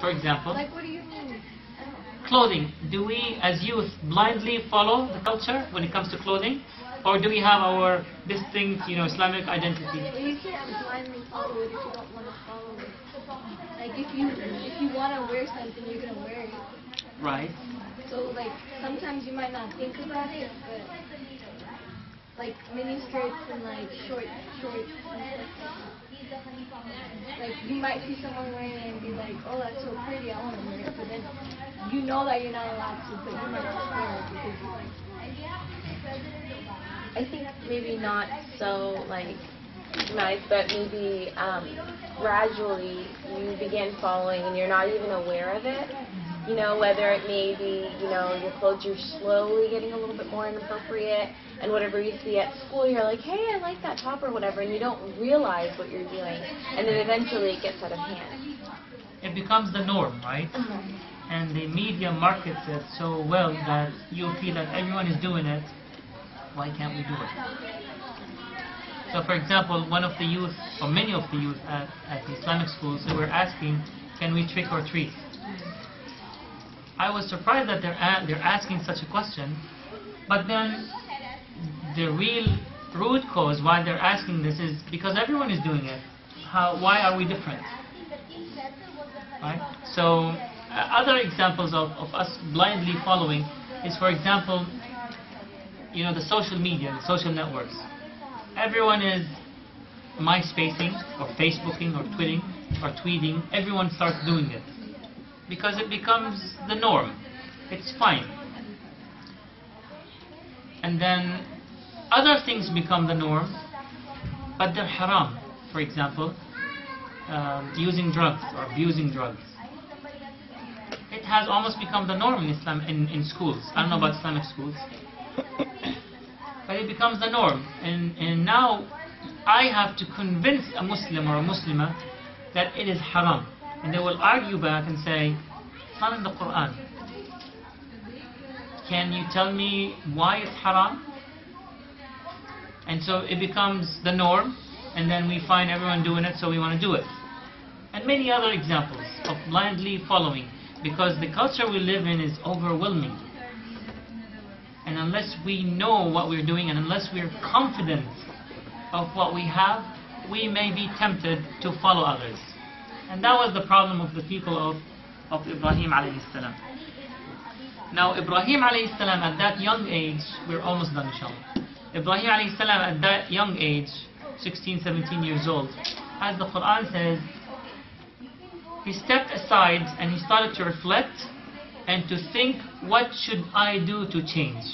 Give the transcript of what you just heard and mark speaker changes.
Speaker 1: For example,
Speaker 2: Like, what do you mean? I don't know.
Speaker 1: clothing. Do we, as youth, blindly follow the culture when it comes to clothing? Or do we have our distinct, Islamic identity?
Speaker 2: Well, you can't blindly follow it if you don't want to follow it. Like, if you want to wear something, you're gonna wear it.
Speaker 1: Right.
Speaker 2: So like sometimes you might not think about it, but like mini skirts and like shorts and stuff. Like you might see someone wearing it and be like, oh, that's so pretty, I want to wear it. But then you know that you're not allowed to, but you might just wear it because you like.
Speaker 3: I think maybe not so like nice, but maybe gradually you begin following and you're not even aware of it. Whether it may be, your clothes you're slowly getting a little bit more inappropriate, and whatever you see at school, you're like, hey, I like that top or whatever, and you don't realize what you're doing, and then eventually it gets out of hand.
Speaker 1: It becomes the norm, right? And the media markets it so well that you feel that everyone is doing it, why can't we do it? So for example, one of the youth, or many of the youth at the Islamic schools, they were asking, can we trick or treat? I was surprised that they're asking such a question, but then the real root cause why they're asking this is because everyone is doing it. Why are we different? Right? So other examples of us blindly following is, for example, the social media, the social networks. Everyone is MySpacing or Facebooking or tweeting. Everyone starts doing it because it becomes the norm. It's fine. And then other things become the norm, but they're haram. For example, using drugs or abusing drugs. It has almost become the norm in Islam in schools. I don't know about Islamic schools, but it becomes the norm. And now I have to convince a Muslim or a Muslimah that it is haram. And they will argue back and say, it's not in the Quran. Can you tell me why it's haram? And so it becomes the norm, and then we find everyone doing it, so we want to do it. And many other examples of blindly following, because the culture we live in is overwhelming. And unless we know what we're doing, and unless we're confident of what we have, we may be tempted to follow others. And that was the problem of the people of Ibrahim alayhi salam. Now Ibrahim alayhi salam at that young age, we're almost done inshallah. Ibrahim alayhi salam at that young age, 16, 17 years old, as the Quran says, he stepped aside and he started to reflect and to think, what should I do to change?